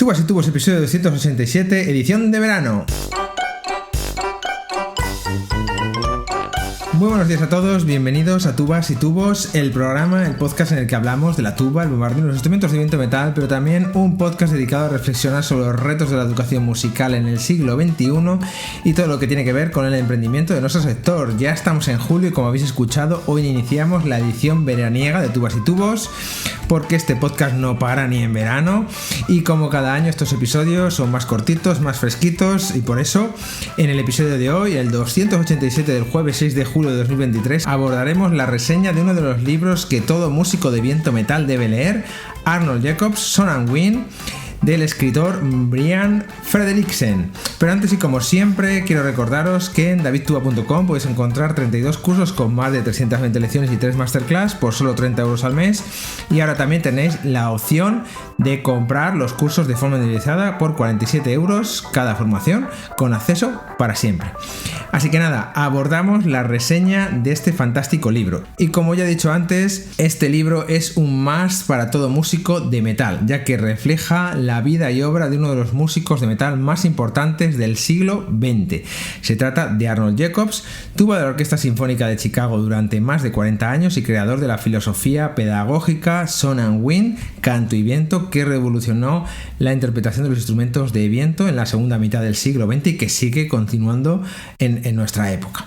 Tubas y Tubos, episodio 287, edición de verano. Muy buenos días a todos, bienvenidos a Tubas y Tubos, el programa, el podcast en el que hablamos de la tuba, el bombardino, los instrumentos de viento metal, pero también un podcast dedicado a reflexionar sobre los retos de la educación musical en el siglo XXI y todo lo que tiene que ver con el emprendimiento de nuestro sector. Ya estamos en julio y como habéis escuchado, hoy iniciamos la edición veraniega de Tubas y Tubos, porque este podcast no para ni en verano y como cada año estos episodios son más cortitos, más fresquitos y por eso en el episodio de hoy, el 287 del jueves 6 de julio de 2023, abordaremos la reseña de uno de los libros que todo músico de viento metal debe leer, Arnold Jacobs, Son and Wind, del escritor Brian Frederiksen. Pero antes y como siempre quiero recordaros que en davidtuba.com podéis encontrar 32 cursos con más de 320 lecciones y 3 masterclass por solo 30 euros al mes, y ahora también tenéis la opción de comprar los cursos de forma individualizada por 47 euros cada formación con acceso para siempre. Así que nada, abordamos la reseña de este fantástico libro. Y como ya he dicho antes, este libro es un must para todo músico de metal, ya que refleja la vida y obra de uno de los músicos de metal más importantes del siglo XX. Se trata de Arnold Jacobs, tuba de la Orquesta Sinfónica de Chicago durante más de 40 años y creador de la filosofía pedagógica Son and Wind, canto y viento, que revolucionó la interpretación de los instrumentos de viento en la segunda mitad del siglo XX y que sigue continuando en nuestra época.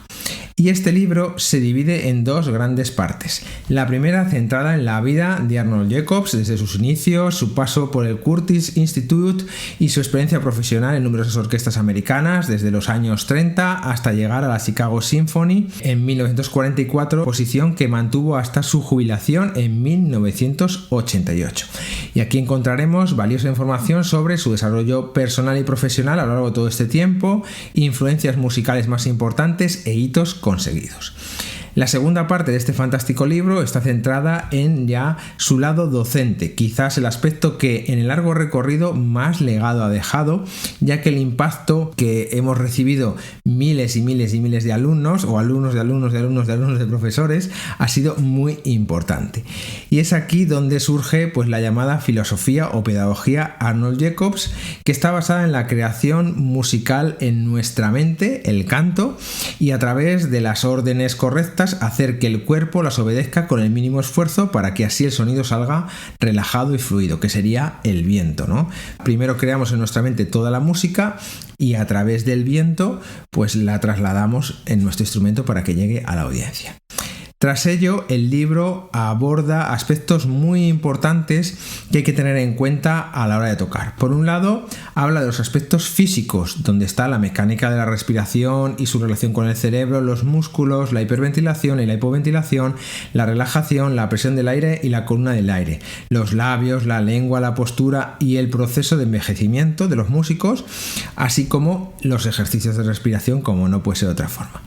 Y este libro se divide en dos grandes partes. La primera centrada en la vida de Arnold Jacobs desde sus inicios, su paso por el Curtis Institute y su experiencia profesional en numerosas orquestas americanas desde los años 30 hasta llegar a la Chicago Symphony en 1944, posición que mantuvo hasta su jubilación en 1988. Y aquí encontraremos valiosa información sobre su desarrollo personal y profesional a lo largo de todo este tiempo, influencias musicales más importantes e hitos conseguidos. La segunda parte de este fantástico libro está centrada en ya su lado docente, quizás el aspecto que en el largo recorrido más legado ha dejado, ya que el impacto que hemos recibido miles y miles y miles de alumnos o alumnos de profesores ha sido muy importante. Y es aquí donde surge pues la llamada filosofía o pedagogía Arnold Jacobs, que está basada en la creación musical en nuestra mente, el canto, y a través de las órdenes correctas hacer que el cuerpo las obedezca con el mínimo esfuerzo para que así el sonido salga relajado y fluido, que sería el viento, ¿no? Primero creamos en nuestra mente toda la música y a través del viento pues la trasladamos en nuestro instrumento para que llegue a la audiencia. Tras ello, el libro aborda aspectos muy importantes que hay que tener en cuenta a la hora de tocar. Por un lado, habla de los aspectos físicos, donde está la mecánica de la respiración y su relación con el cerebro, los músculos, la hiperventilación y la hipoventilación, la relajación, la presión del aire y la columna del aire, los labios, la lengua, la postura y el proceso de envejecimiento de los músicos, así como los ejercicios de respiración, como no puede ser de otra forma.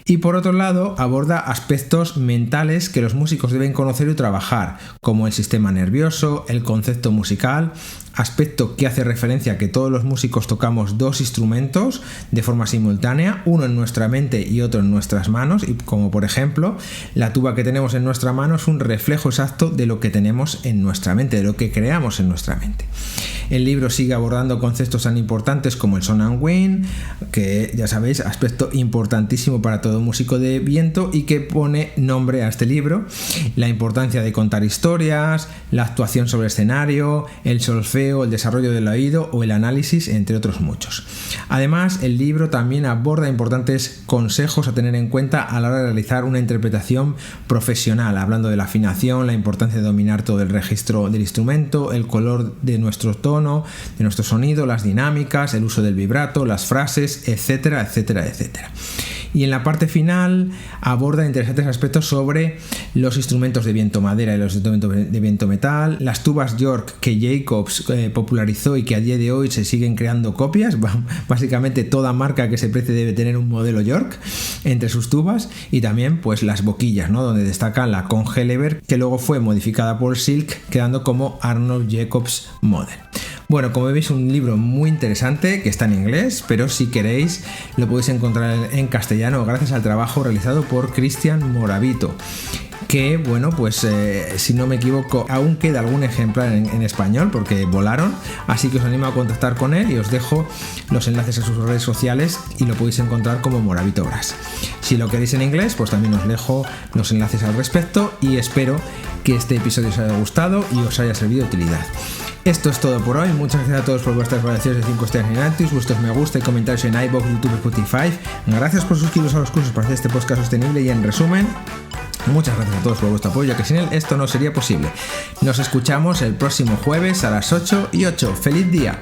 Y por otro lado, aborda aspectos mentales que los músicos deben conocer y trabajar, como el sistema nervioso, el concepto musical, aspecto que hace referencia a que todos los músicos tocamos dos instrumentos de forma simultánea, uno en nuestra mente y otro en nuestras manos, y como por ejemplo, la tuba que tenemos en nuestra mano es un reflejo exacto de lo que tenemos en nuestra mente, de lo que creamos en nuestra mente. El libro sigue abordando conceptos tan importantes como el Son and Wind, que ya sabéis, aspecto importantísimo para todo músico de viento y que pone nombre a este libro, la importancia de contar historias, la actuación sobre escenario, el solfeo, el desarrollo del oído o el análisis, entre otros muchos. Además, el libro también aborda importantes consejos a tener en cuenta a la hora de realizar una interpretación profesional, hablando de la afinación, la importancia de dominar todo el registro del instrumento, el color de nuestro tono, de nuestro sonido, las dinámicas, el uso del vibrato, las frases, etcétera, etcétera, etcétera. Y en la parte final aborda interesantes aspectos sobre los instrumentos de viento madera y los instrumentos de viento metal, las tubas York que Jacobs popularizó y que a día de hoy se siguen creando copias. Básicamente toda marca que se precie debe tener un modelo York entre sus tubas, y también pues las boquillas, ¿no? Donde destaca la Congelleberg, que luego fue modificada por Silk quedando como Arnold Jacobs Model. Bueno, como veis, un libro muy interesante que está en inglés, pero si queréis lo podéis encontrar en castellano gracias al trabajo realizado por Cristian Moravito. que bueno, pues si no me equivoco aún queda algún ejemplar en español porque volaron, así que os animo a contactar con él y os dejo los enlaces a sus redes sociales y lo podéis encontrar como Moravito Brass. Si lo queréis en inglés, pues también os dejo los enlaces al respecto y espero que este episodio os haya gustado y os haya servido de utilidad. Esto es todo por hoy, muchas gracias a todos por vuestras valoraciones de 5 estrellas en iTunes, vuestros me gusta y comentarios en iVoox, YouTube, Spotify. Gracias por suscribiros a los cursos para hacer este podcast sostenible y en resumen, muchas gracias a todos por vuestro apoyo, que sin él esto no sería posible. Nos escuchamos el próximo jueves a las 8:08. ¡Feliz día!